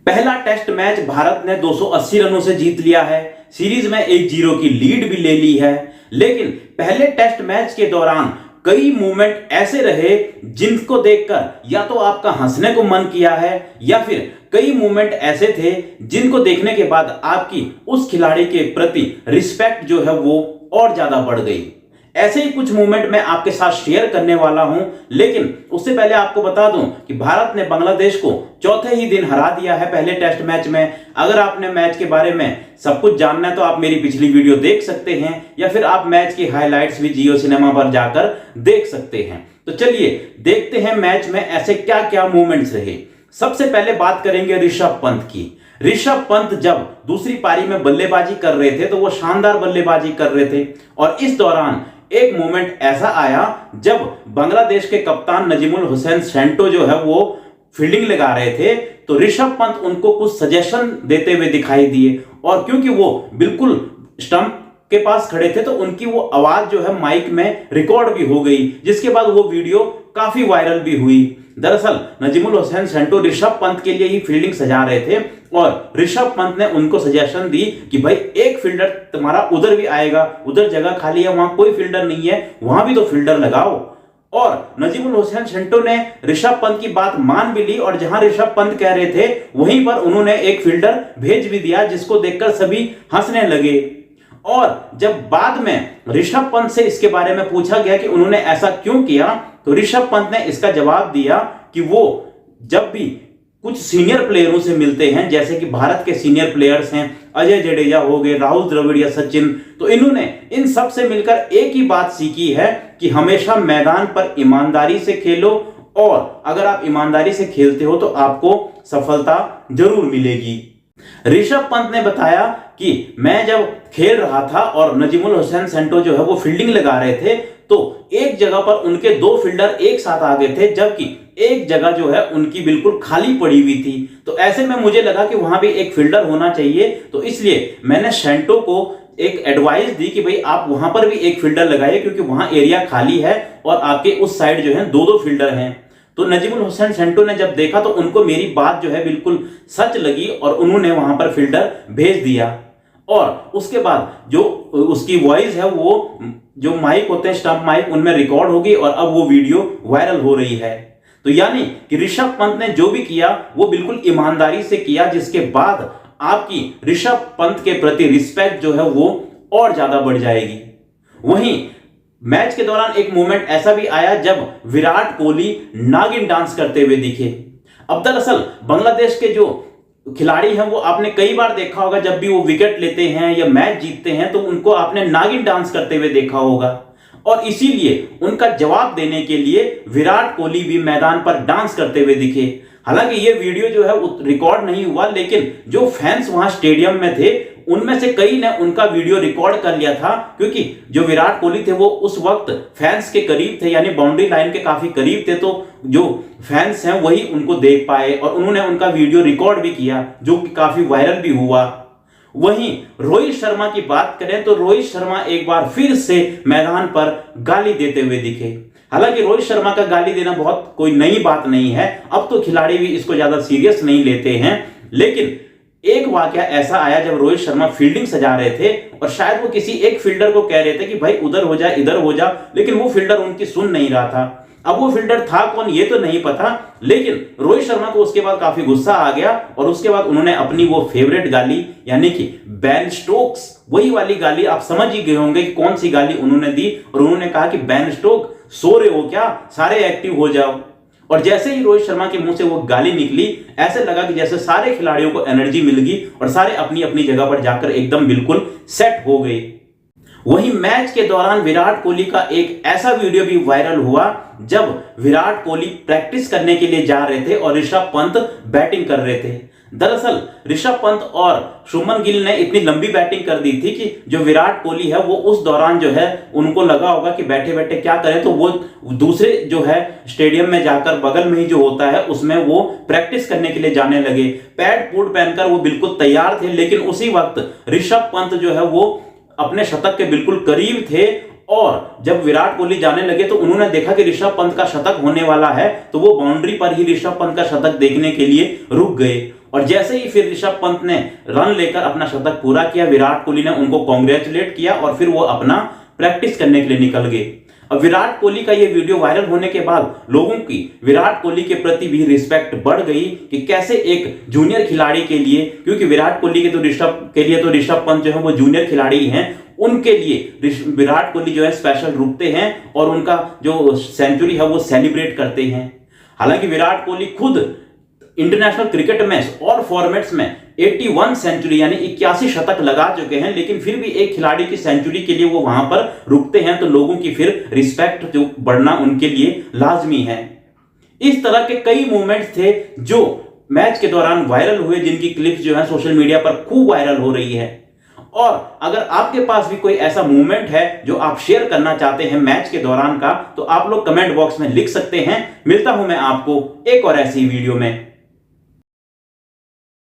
पहला test match Bharat ने 280 रनों से जीत लिया है। सीरीज में 1-0 की लीड भी ले ली है। लेकिन पहले टेस्ट मैच के दौरान कई मूवमेंट ऐसे रहे जिनको देखकर या तो आपका हंसने को मन किया है या फिर कई मूवमेंट ऐसे थे जिनको देखने के बाद आपकी उस खिलाड़ी के प्रति रिस्पेक्ट जो है वो और ज्यादा बढ़ गई। ऐसे ही कुछ मूवमेंट मैं आपके साथ शेयर करने वाला हूं, लेकिन उससे पहले आपको बता दूं कि भारत ने बांग्लादेश को चौथे ही दिन हरा दिया है पहले टेस्ट मैच में। अगर आपने मैच के बारे में सब कुछ जानना है तो आप मेरी पिछली वीडियो देख सकते हैं या फिर आप मैच की हाइलाइट्स भी जियो सिनेमा पर जाकर देख सकते हैं। तो चलिए देखते हैं मैच में ऐसे क्या क्या मूवमेंट्स रहे। सबसे पहले बात करेंगे ऋषभ पंत की। ऋषभ पंत जब दूसरी पारी में बल्लेबाजी कर रहे थे तो वो शानदार बल्लेबाजी कर रहे थे और इस दौरान एक मोमेंट ऐसा आया जब बांग्लादेश के कप्तान नजीमुल हुसैन सेंटो जो है वो फील्डिंग लगा रहे थे तो ऋषभ पंत उनको कुछ सजेशन देते हुए दिखाई दिए और क्योंकि वो बिल्कुल स्टंप के पास खड़े थे तो उनकी वो आवाज जो है माइक में रिकॉर्ड भी हो गई, जिसके बाद वो वीडियो काफी वायरल भी हुई। दरअसल नजीमुल हुसैन सेंटो ऋषभ पंत के लिए ही फील्डिंग सजा रहे थे और ऋषभ पंत ने उनको सजेशन दी कि भाई एक फील्डर तुम्हारा उधर भी आएगा, उधर जगह खाली है, वहां कोई फील्डर नहीं है, वहां भी तो फील्डर लगाओ। और नजीमुल हुसैन सेंटो ने ऋषभ पंत की बात मान भी ली और जहां ऋषभ पंत कह रहे थे वहीं पर उन्होंने एक फील्डर भेज भी दिया, जिसको देखकर सभी हंसने लगे। और जब बाद में ऋषभ पंत से इसके बारे में पूछा गया कि उन्होंने ऐसा क्यों किया तो ऋषभ पंत ने इसका जवाब दिया कि वो जब भी कुछ सीनियर प्लेयरों से मिलते हैं, जैसे कि भारत के सीनियर प्लेयर्स हैं अजय जडेजा हो गए, राहुल द्रविड़ या सचिन, तो इन्होंने इन सब से मिलकर एक ही बात सीखी है कि हमेशा मैदान पर ईमानदारी से खेलो और अगर आप ईमानदारी से खेलते हो तो आपको सफलता जरूर मिलेगी। ऋषभ पंत ने बताया कि मैं जब खेल रहा था और नजीमुल हुसैन सेंटो जो है वो फील्डिंग लगा रहे थे तो एक जगह पर उनके दो फील्डर एक साथ आ गए थे, जबकि एक जगह जो है उनकी बिल्कुल खाली पड़ी हुई थी। तो ऐसे में मुझे लगा कि वहां भी एक फील्डर होना चाहिए, तो इसलिए मैंने सेंटो को एक एडवाइस दी कि भाई आप वहां पर भी एक फील्डर लगाइए क्योंकि वहां एरिया खाली है और आपके उस साइड जो है दो फील्डर हैं। तो नजीमुल हुसैन सेंटो ने जब देखा तो उनको मेरी बात जो है बिल्कुल सच लगी और उन्होंने वहां पर फील्डर भेज दिया। और उसके बाद जो उसकी वॉइस है वो जो माइक होते हैं स्टंप माइक उनमें रिकॉर्ड होगी और अब वो वीडियो वायरल हो रही है। तो यानी कि ऋषभ पंत ने जो भी किया वो बिल्कुल ईमानदारी से किया, जिसके बाद आपकी ऋषभ पंत के प्रति रिस्पेक्ट जो है वो और ज्यादा बढ़ जाएगी। वहीं मैच के दौरान एक मोमेंट ऐसा भी आया जब विराट कोहली नागिन डांस करते हुए दिखे। अब दरअसल बांग्लादेश के जो खिलाड़ी हैं वो आपने कई बार देखा होगा, जब भी वो विकेट लेते हैं या मैच जीतते हैं तो उनको आपने नागिन डांस करते हुए देखा होगा और इसीलिए उनका जवाब देने के लिए विराट कोहली भी मैदान पर डांस करते हुए दिखे। हालांकि ये वीडियो जो है रिकॉर्ड नहीं हुआ, लेकिन जो फैंस वहां स्टेडियम में थे उनमें से कई ने उनका वीडियो रिकॉर्ड कर लिया था, क्योंकि जो विराट कोहली थे वो उस वक्त फैंस के करीब थे, यानी बाउंड्री लाइन के काफी करीब थे, तो जो फैंस हैं वही उनको देख पाए और उन्होंने उनका वीडियो रिकॉर्ड भी किया जो कि काफी वायरल भी हुआ। वहीं रोहित शर्मा की बात करें तो रोहित शर्मा एक बार फिर से मैदान पर गाली देते हुए दिखे। हालांकि रोहित शर्मा का गाली देना बहुत कोई नई बात नहीं है, अब तो खिलाड़ी भी इसको ज्यादा सीरियस नहीं लेते हैं, लेकिन एक वाकया ऐसा आया जब रोहित शर्मा फील्डिंग सजा रहे थे और शायद वो किसी एक फील्डर को कह रहे थे कि भाई उधर हो जा इधर हो जा, लेकिन वो फील्डर उनकी सुन नहीं रहा था। अब वो फील्डर था कौन ये तो नहीं पता, लेकिन रोहित शर्मा को उसके बाद काफी गुस्सा आ गया और उसके बाद उन्होंने अपनी वो फेवरेट गाली यानी कि बेन स्टोक्स, वही वाली गाली आप समझ ही गए होंगे कि कौन सी गाली उन्होंने दी, और उन्होंने कहा कि बेन स्टोक सो रहे हो क्या, सारे एक्टिव हो जाओ। और जैसे ही रोहित शर्मा के मुंह से वो गाली निकली ऐसे लगा कि जैसे सारे खिलाड़ियों को एनर्जी मिल गई और सारे अपनी अपनी जगह पर जाकर एकदम बिल्कुल सेट हो गए। वहीं मैच के दौरान विराट कोहली का एक ऐसा वीडियो भी वायरल हुआ जब विराट कोहली प्रैक्टिस करने के लिए जा रहे थे और ऋषभ पंत बैटिंग कर रहे थे। दरअसल ऋषभ पंत और शुभमन गिल ने इतनी लंबी बैटिंग कर दी थी कि जो विराट कोहली है वो उस दौरान जो है उनको लगा होगा कि बैठे बैठे क्या करें, तो वो दूसरे जो है स्टेडियम में जाकर बगल में ही जो होता है उसमें वो प्रैक्टिस करने के लिए जाने लगे। पैड पूट पहनकर वो बिल्कुल तैयार थे, लेकिन उसी वक्त ऋषभ पंत जो है वो अपने शतक के बिल्कुल करीब थे और जब विराट कोहली जाने लगे तो उन्होंने देखा कि ऋषभ पंत का शतक होने वाला है, तो वो बाउंड्री पर ही ऋषभ पंत का शतक देखने के लिए रुक गए और जैसे ही फिर ऋषभ पंत ने रन लेकर अपना शतक पूरा किया, विराट कोहली ने उनको कॉन्ग्रेचुलेट किया और फिर वो अपना प्रैक्टिस करने के लिए निकल गए। अब विराट कोहली का ये वीडियो वायरल होने के बाद लोगों की विराट कोहली के प्रति भी रिस्पेक्ट बढ़ गई कि कैसे एक जूनियर खिलाड़ी के लिए, क्योंकि विराट कोहली के तो ऋषभ पंत जो है वो जूनियर खिलाड़ी हैं, उनके लिए विराट कोहली जो है स्पेशल रुकते हैं और उनका जो सेंचुरी है वो सेलिब्रेट करते हैं। हालांकि विराट कोहली खुद इंटरनेशनल क्रिकेट में और फॉर्मेट्स में 81 सेंचुरी यानी 81 शतक लगा चुके हैं, लेकिन फिर भी एक खिलाड़ी की सेंचुरी के लिए वो वहां पर रुकते हैं, तो लोगों की फिर रिस्पेक्ट जो बढ़ना उनके लिए लाजमी है। इस तरह के कई मूवमेंट्स थे जो मैच के दौरान वायरल हुए, जिनकी क्लिप्स जो है सोशल मीडिया पर खूब वायरल हो रही है। और अगर आपके पास भी कोई ऐसा मूवमेंट है जो आप शेयर करना चाहते हैं मैच के दौरान का, तो आप लोग कमेंट बॉक्स में लिख सकते हैं। मिलता हूं मैं आपको एक और ऐसी वीडियो में।